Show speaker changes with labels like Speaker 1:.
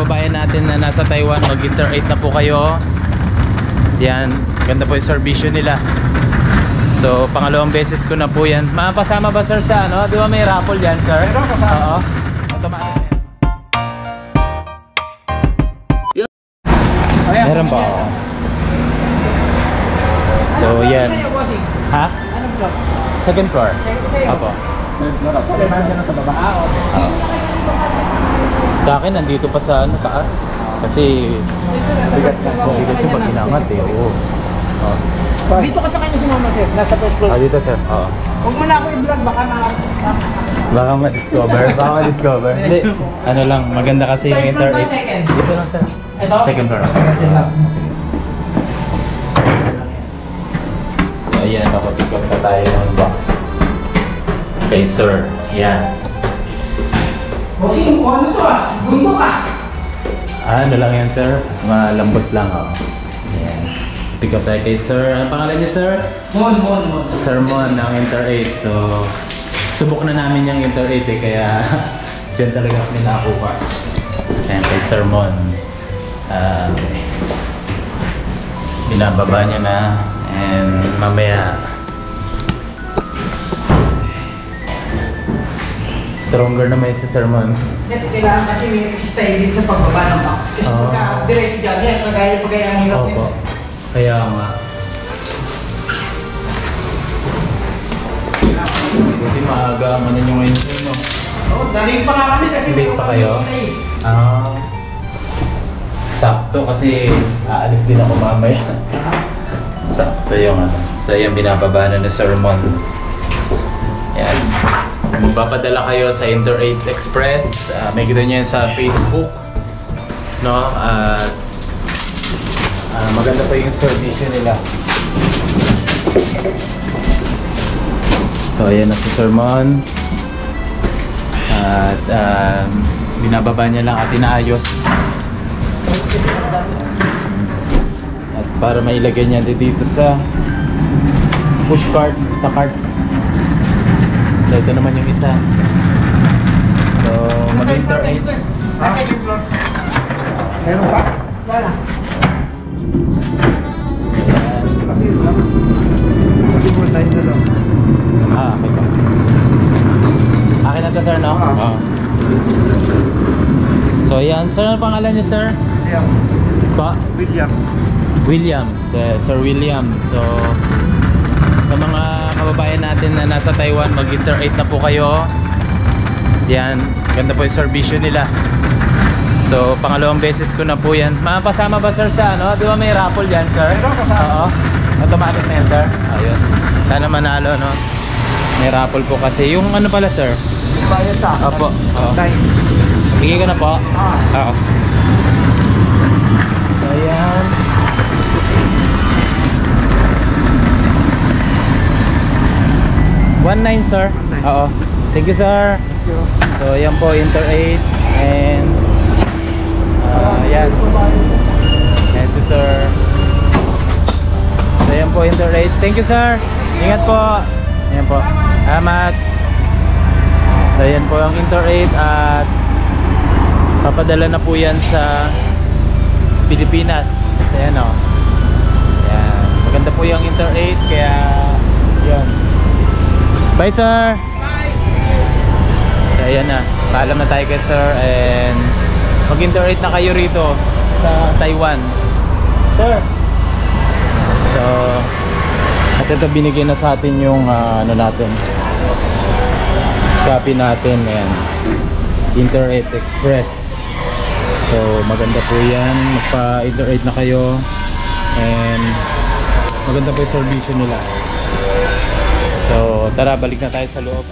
Speaker 1: kababayan natin na nasa Taiwan, mag-Inter 8 na po kayo. Yan, ganda po yung serbisyo nila. So, pangalawang beses ko na po yan. Mapasama ba sir sa ano? Di ba may raffle yan sir? Oo. Automatic. Meron ba? So, yan. Ha? Second floor. Apo. Sa akin, nandito pa sa ano, taas. Kasi, bigat yung pag inangat eh. Oo.
Speaker 2: Dito ka sa kanya sumama sir, nasa first floor.
Speaker 1: Dito sir. Oo.
Speaker 2: Huwag mo na ako i-vlog, baka
Speaker 1: Baka ma-discover. Baka ma-discover. Hindi. Ano lang, maganda kasi yung Inter 8. Dito lang sir. Second floor. So ayan, nakapick up na tayo ng box. Okay sir. Yan.
Speaker 2: Bossing, ano to ah? Gundo ka!
Speaker 1: Ano lang yan sir? Malambot lang ako. Yan. Pick up tayo kay sir. Ano pangalan niyo sir?
Speaker 2: Mon.
Speaker 1: Sir Mon ng Inter 8. So, subok na namin yung Inter 8 eh. Kaya, dyan talaga kami nakakuha. Ayan kay Sir Mon. Binababa niya na. And mamaya, stronger na may si Sir Mon.
Speaker 2: Kailangan kasi may style din sa pagbaba ng box. Kasi pagka direct dyan, yan, kagaya ang hirap
Speaker 1: Opo.
Speaker 2: yan.
Speaker 1: Kaya nga. Buti maaga ang ano nyo ngayon sir, no?
Speaker 2: Oo, daling pa nga kami kasi
Speaker 1: Late pa kayo? Sakto kasi aalis din ako mamaya. Sakto yung ano. So yan, binababa na ni Sir Mon. Yan. Magpapadala kayo sa Inter 8 Express. May kita nyo yan sa Facebook. No? Maganda pa yung servisyo nila. So ayan na si Sir Mon. At binababa niya lang at inaayos. At para mailagay niya dito sa push cart, sa cart. So ito naman yung isa. So mag-Inter 8.
Speaker 2: Second floor. Meron pa? Wala.
Speaker 1: Okay ka. Akin na to sir, no? Oo. So yan, sir, ano pangalan niyo sir? William. Sir William. So sa mga kababayan natin na nasa Taiwan, mag-Inter 8 na po kayo. Yan, ganda po yung serbisyo nila. So pangalawang beses ko na po yan. Mapasama ba sir sa ano? Di ba may raffle yan sir? Oo. Automatic na yan sir. Ayun. Sana manalo, no? May raffle po kasi. Yung ano pala sir?
Speaker 2: Bayad sa akin.
Speaker 1: Opo. Bigay ko na po. Oo. So ayan. $19 sir. Oo. Thank you sir. So ayan po, Inter 8. And ayan. Ayan si sir. So ayan po, Inter 8. Thank you sir. Ingat po. Ayan po. Salamat. So ayan po ang Inter 8 at papadala na po yan sa Pilipinas. Ayan o. Ayan. Maganda po yung Inter 8 kaya yun. Bye sir.
Speaker 2: Bye.
Speaker 1: So ayan na. Paalam na tayo kay sir and mag-Inter 8 na kayo rito sa Taiwan. Sir. So at ito binigyan na sa atin yung ano natin, copy natin. Ayan, Inter 8 Express. So maganda po yan. Magpa-Inter 8 na kayo and maganda po yung servisyo nila. So tara, balik na tayo sa loob.